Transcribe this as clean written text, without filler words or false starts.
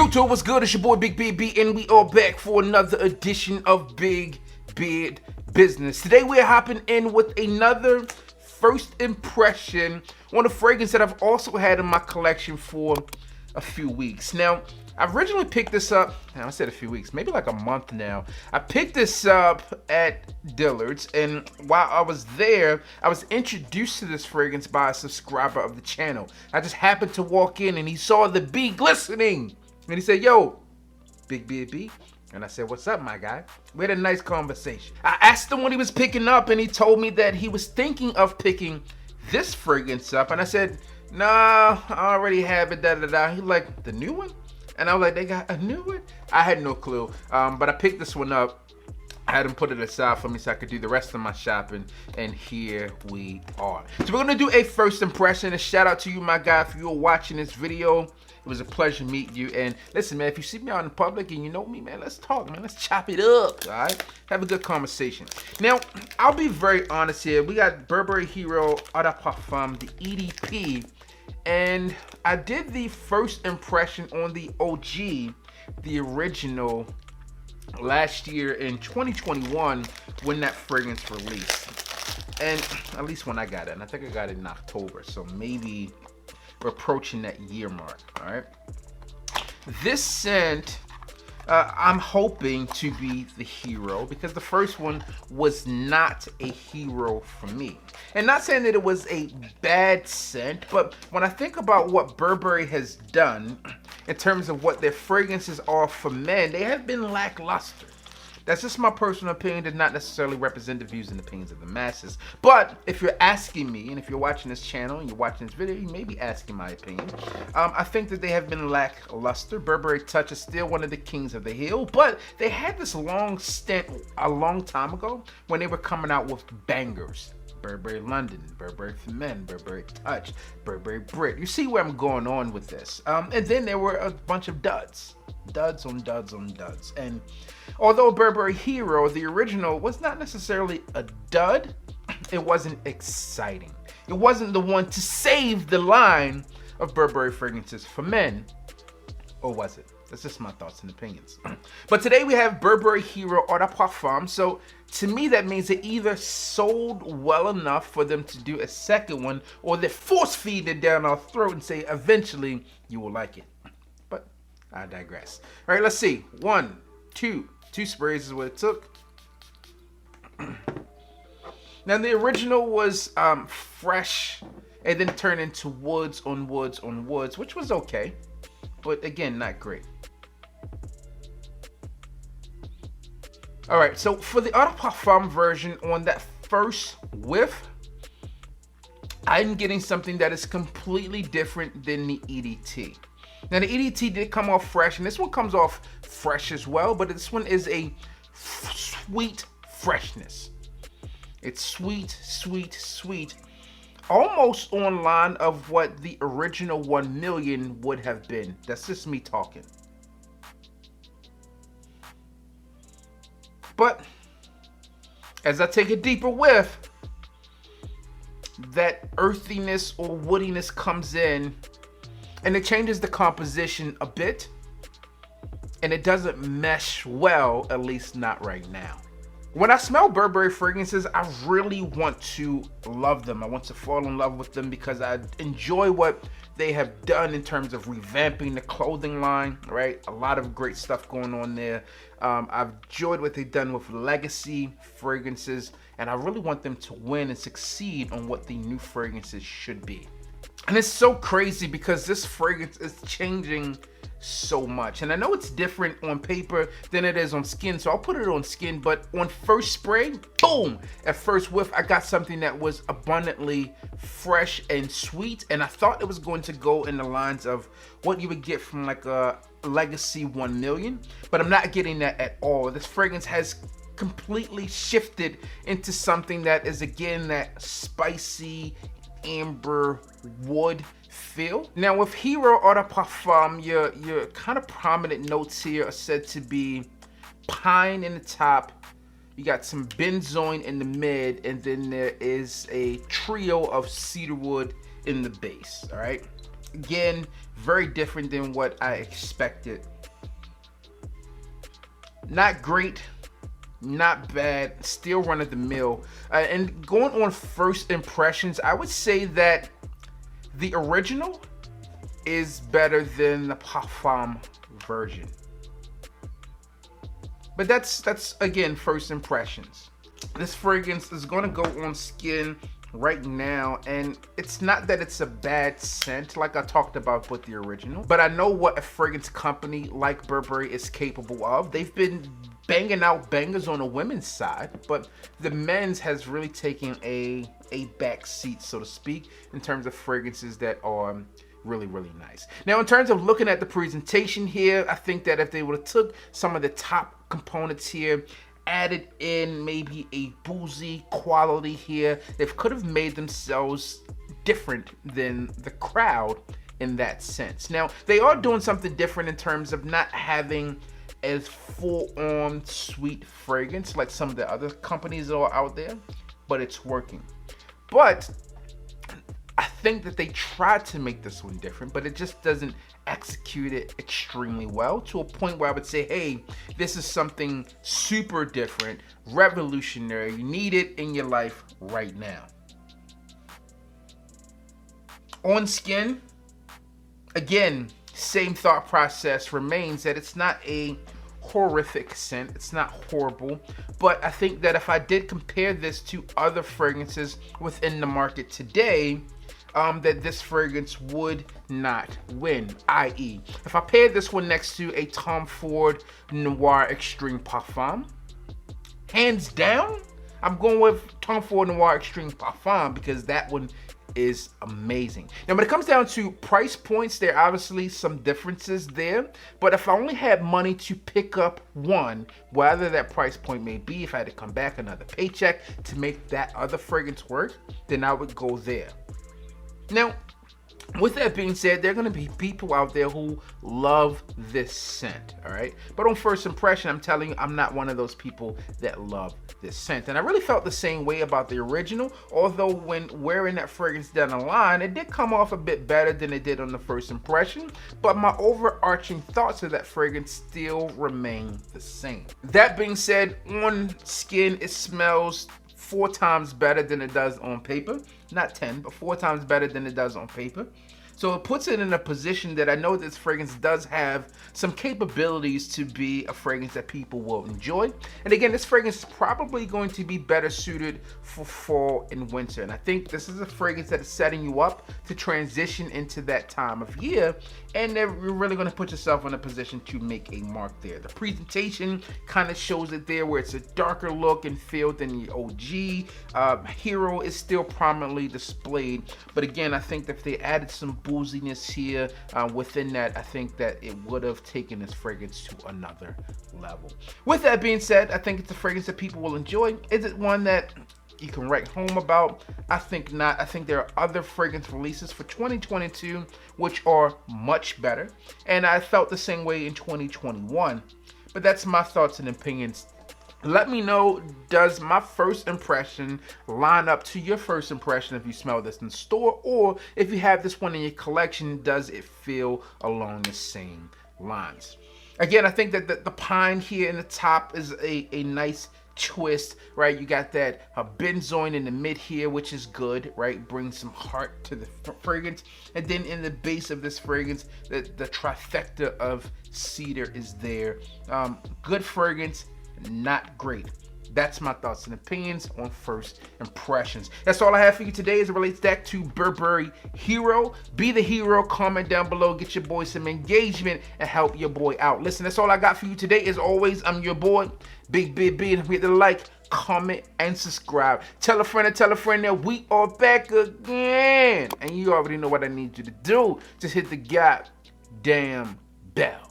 YouTube, what's good? It's your boy Big Beard B, and we are back for another edition of Big Beard Business. Today we are hopping in with another first impression on a fragrance that I've also had in my collection for a few weeks. Now, I originally picked this up, I said a few weeks, maybe like a month now. I picked this up at Dillard's, and while I was there, I was introduced to this fragrance by a subscriber of the channel. I just happened to walk in and he saw the bee glistening. And he said, "Yo, Big Beard B." And I said, "What's up, my guy?" We had a nice conversation. I asked him what he was picking up, and he told me that he was thinking of picking this fragrance up. And I said, "Nah, I already have it, da-da-da." He like, "The new one?" And I was like, "They got a new one?" I had no clue, but I picked this one up. I had him put it aside for me so I could do the rest of my shopping, and here we are. So we're gonna do a first impression. A shout out to you, my guy, if you were watching this video. It was a pleasure meeting you. And listen, man, if you see me out in public and you know me, man, let's talk, man. Let's chop it up, all right? Have a good conversation. Now, I'll be very honest here. We got Burberry Hero Eau de Parfum, the EDP. And I did the first impression on the OG, the original, last year in 2021 when that fragrance released. And at least when I got it. And I think I got it in October. So maybe we're approaching that year mark, all right? This scent, I'm hoping to be the hero because the first one was not a hero for me. And not saying that it was a bad scent, but when I think about what Burberry has done in terms of what their fragrances are for men, they have been lackluster. That's just my personal opinion, does not necessarily represent the views and opinions of the masses. But if you're asking me, and if you're watching this channel and you're watching this video, you may be asking my opinion. I think that they have been lackluster. Burberry Touch is still one of the kings of the hill, but they had this long stint a long time ago when they were coming out with bangers. Burberry London, Burberry for Men, Burberry Touch, Burberry Brit. You see where I'm going on with this. And then there were a bunch of duds. Duds on duds on duds. And although Burberry Hero, the original, was not necessarily a dud, it wasn't exciting. It wasn't the one to save the line of Burberry fragrances for men. Or was it? That's just my thoughts and opinions. But today we have Burberry Hero Eau de Parfum. So to me, that means it either sold well enough for them to do a second one, or they're force feeding it down our throat and say, eventually you will like it. But I digress. All right, let's see. Two sprays is what it took. Now the original was fresh and then turned into woods on woods on woods, which was okay. But again, not great. All right, so for the Eau de Parfum version, on that first whiff, I'm getting something that is completely different than the EDT. Now the EDT did come off fresh, and this one comes off fresh as well, but this one is a sweet freshness. It's sweet, sweet, sweet. Almost on line of what the original 1 million would have been. That's just me talking. But as I take a deeper whiff, that earthiness or woodiness comes in, and it changes the composition a bit, and it doesn't mesh well, at least not right now. When I smell Burberry fragrances, I really want to love them. I want to fall in love with them because I enjoy what they have done in terms of revamping the clothing line, right? A lot of great stuff going on there. I've enjoyed what they've done with legacy fragrances, and I really want them to win and succeed on what the new fragrances should be. And it's so crazy because this fragrance is changing so much, and I know it's different on paper than it is on skin, so I'll put it on skin. But on first spray, boom, at first whiff, I got something that was abundantly fresh and sweet, and I thought it was going to go in the lines of what you would get from like a legacy 1 million, but I'm not getting that at all. This fragrance has completely shifted into something that is, again, that spicy amber wood feel. Now with Hero Eau de Parfum, your kind of prominent notes here are said to be pine in the top, you got some benzoin in the mid, and then there is a trio of cedarwood in the base. All right, again, very different than what I expected Not great, not bad, still run of the mill. And going on first impressions, I would say that the original is better than the Parfum version. But that's again first impressions. This fragrance is gonna go on skin right now, and it's not that it's a bad scent like I talked about with the original, but I know what a fragrance company like Burberry is capable of. They've been banging out bangers on the women's side, but the men's has really taken a back seat, so to speak, in terms of fragrances that are really nice. Now, in terms of looking at the presentation here, I think that if they would have took some of the top components here, added in maybe a boozy quality here, they could have made themselves different than the crowd in that sense. Now, they are doing something different in terms of not having as full-on sweet fragrance like some of the other companies that are out there, but it's working. But I think that they tried to make this one different, but it just doesn't execute it extremely well, to a point where I would say, hey, this is something super different, revolutionary. You need it in your life right now. On skin, again, same thought process remains, that it's not a horrific scent, it's not horrible, but I think that if I did compare this to other fragrances within the market today, that this fragrance would not win. I.e., if I paired this one next to a Tom Ford Noir Extreme Parfum, hands down, I'm going with Tom Ford Noir Extreme Parfum, because that one is amazing. Now, when it comes down to price points, there are obviously some differences there, but if I only had money to pick up one, whether that price point may be, if I had to come back another paycheck to make that other fragrance work, then I would go there. Now, with that being said, there are going to be people out there who love this scent, all right? But on first impression, I'm telling you, I'm not one of those people that love this scent. And I really felt the same way about the original, although when wearing that fragrance down the line, it did come off a bit better than it did on the first impression, but my overarching thoughts of that fragrance still remain the same. That being said, on skin, it smells 4 times better than it does on paper. Not 10, but 4 times better than it does on paper. So it puts it in a position that I know this fragrance does have some capabilities to be a fragrance that people will enjoy. And again, this fragrance is probably going to be better suited for fall and winter. And I think this is a fragrance that is setting you up to transition into that time of year. And you're really going to put yourself in a position to make a mark there. The presentation kind of shows it there, where it's a darker look and feel than the OG. Hero is still prominently displayed. But again, I think that if they added some booziness here within that, I think that it would have taken this fragrance to another level. With that being said, I think it's a fragrance that people will enjoy. Is it one that you can write home about? I think not. I think there are other fragrance releases for 2022 which are much better, and I felt the same way in 2021. But that's my thoughts and opinions. Let me know, does my first impression line up to your first impression if you smell this in store, or if you have this one in your collection, does it feel along the same lines? Again, I think that the pine here in the top is a nice twist, right? You got that benzoin in the mid here, which is good, right? Brings some heart to the fragrance. And then in the base of this fragrance, the trifecta of cedar is there. Good fragrance, not great. That's my thoughts and opinions on first impressions. That's all I have for you today as it relates back to Burberry Hero. Be the hero. Comment down below. Get your boy some engagement and help your boy out. Listen, that's all I got for you today. As always, I'm your boy, Big B. And hit the like, comment, and subscribe. Tell a friend that we are back again. And you already know what I need you to do. Just hit the goddamn bell.